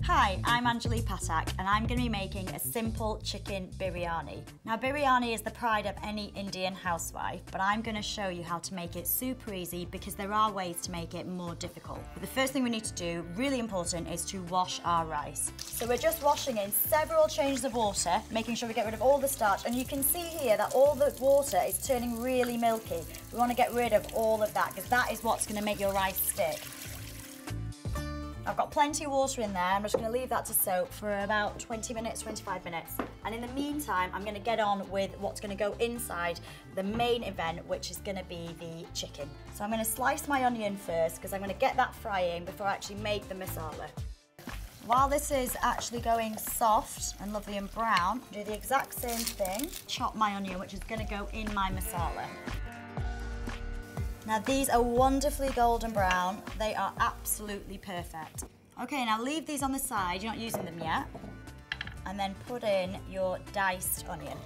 Hi, I'm Anjali Patak and I'm going to be making a simple chicken biryani. Now biryani is the pride of any Indian housewife, but I'm going to show you how to make it super easy because there are ways to make it more difficult. But the first thing we need to do, really important, is to wash our rice. So we're just washing in several changes of water, making sure we get rid of all the starch, and you can see here that all the water is turning really milky. We want to get rid of all of that because that is what's going to make your rice stick. I've got plenty of water in there. I'm just going to leave that to soak for about 20 minutes, 25 minutes. And in the meantime, I'm going to get on with what's going to go inside the main event, which is going to be the chicken. So I'm going to slice my onion first because I'm going to get that frying before I actually make the masala. While this is actually going soft and lovely and brown, I'll do the exact same thing. Chop my onion, which is going to go in my masala. Now these are wonderfully golden brown. They are absolutely perfect. Okay, now leave these on the side. You're not using them yet. And then put in your diced onion.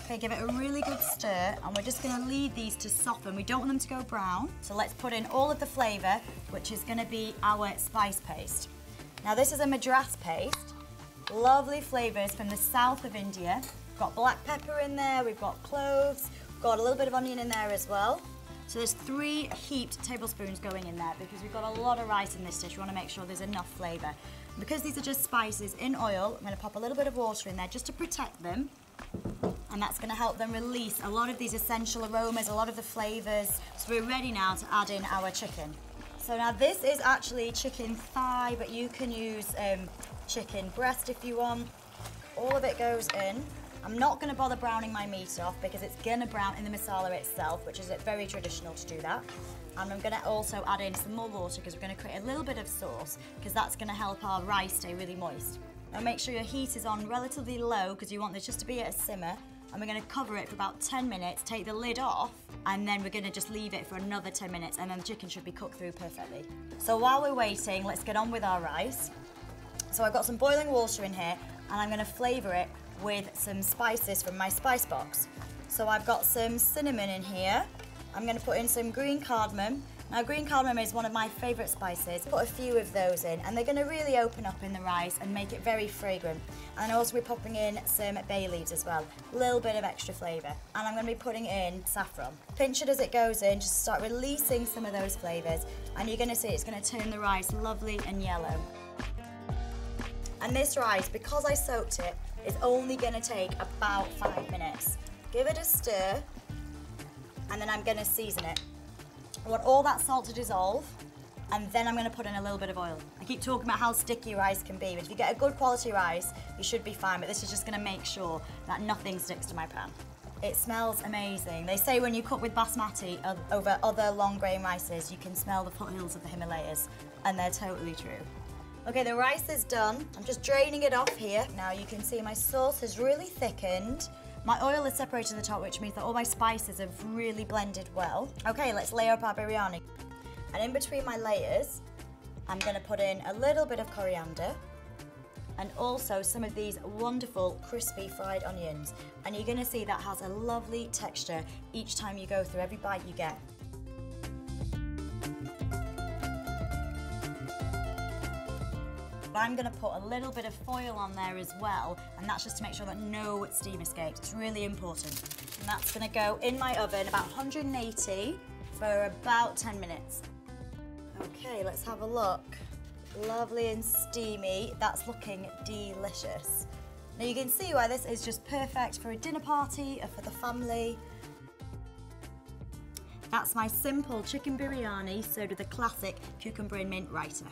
Okay, give it a really good stir, and we're just going to leave these to soften. We don't want them to go brown. So let's put in all of the flavour, which is going to be our spice paste. Now this is a Madras paste. Lovely flavours from the south of India. We've got black pepper in there, we've got cloves, we've got a little bit of onion in there as well. So there's 3 heaped tablespoons going in there because we've got a lot of rice in this dish. We want to make sure there's enough flavour. Because these are just spices in oil, I'm going to pop a little bit of water in there just to protect them. And that's going to help them release a lot of these essential aromas, a lot of the flavours. So we're ready now to add in our chicken. So now this is actually chicken thigh, but you can use chicken breast if you want. All of it goes in. I'm not going to bother browning my meat off because it's going to brown in the masala itself, which is very traditional to do that. And I'm going to also add in some more water because we're going to create a little bit of sauce because that's going to help our rice stay really moist. Now make sure your heat is on relatively low because you want this just to be at a simmer. And we're going to cover it for about 10 minutes, take the lid off, and then we're going to just leave it for another 10 minutes, and then the chicken should be cooked through perfectly. So while we're waiting, let's get on with our rice. So I've got some boiling water in here, and I'm going to flavour it with some spices from my spice box. So I've got some cinnamon in here. I'm going to put in some green cardamom. Now green cardamom is one of my favourite spices. Put a few of those in and they're going to really open up in the rice and make it very fragrant. And I'll also be popping in some bay leaves as well. A little bit of extra flavour. And I'm going to be putting in saffron. Pinch it as it goes in, just start releasing some of those flavours. And you're going to see it's going to turn the rice lovely and yellow. And this rice, because I soaked it, is only going to take about 5 minutes. Give it a stir, and then I'm going to season it. I want all that salt to dissolve, and then I'm going to put in a little bit of oil. I keep talking about how sticky rice can be, but if you get a good quality rice, you should be fine, but this is just going to make sure that nothing sticks to my pan. It smells amazing. They say when you cook with basmati over other long grain rices, you can smell the foothills of the Himalayas, and they're totally true. Okay, the rice is done. I'm just draining it off here. Now you can see my sauce has really thickened. My oil is separated at the top, which means that all my spices have really blended well. Okay, let's layer up our biryani. And in between my layers, I'm gonna put in a little bit of coriander and also some of these wonderful crispy fried onions. And you're gonna see that has a lovely texture each time you go through, every bite you get. I'm going to put a little bit of foil on there as well, and that's just to make sure that no steam escapes. It's really important. And that's going to go in my oven about 180 for about 10 minutes. Okay, let's have a look. Lovely and steamy. That's looking delicious. Now you can see why this is just perfect for a dinner party or for the family. That's my simple chicken biryani served with a classic cucumber and mint raita.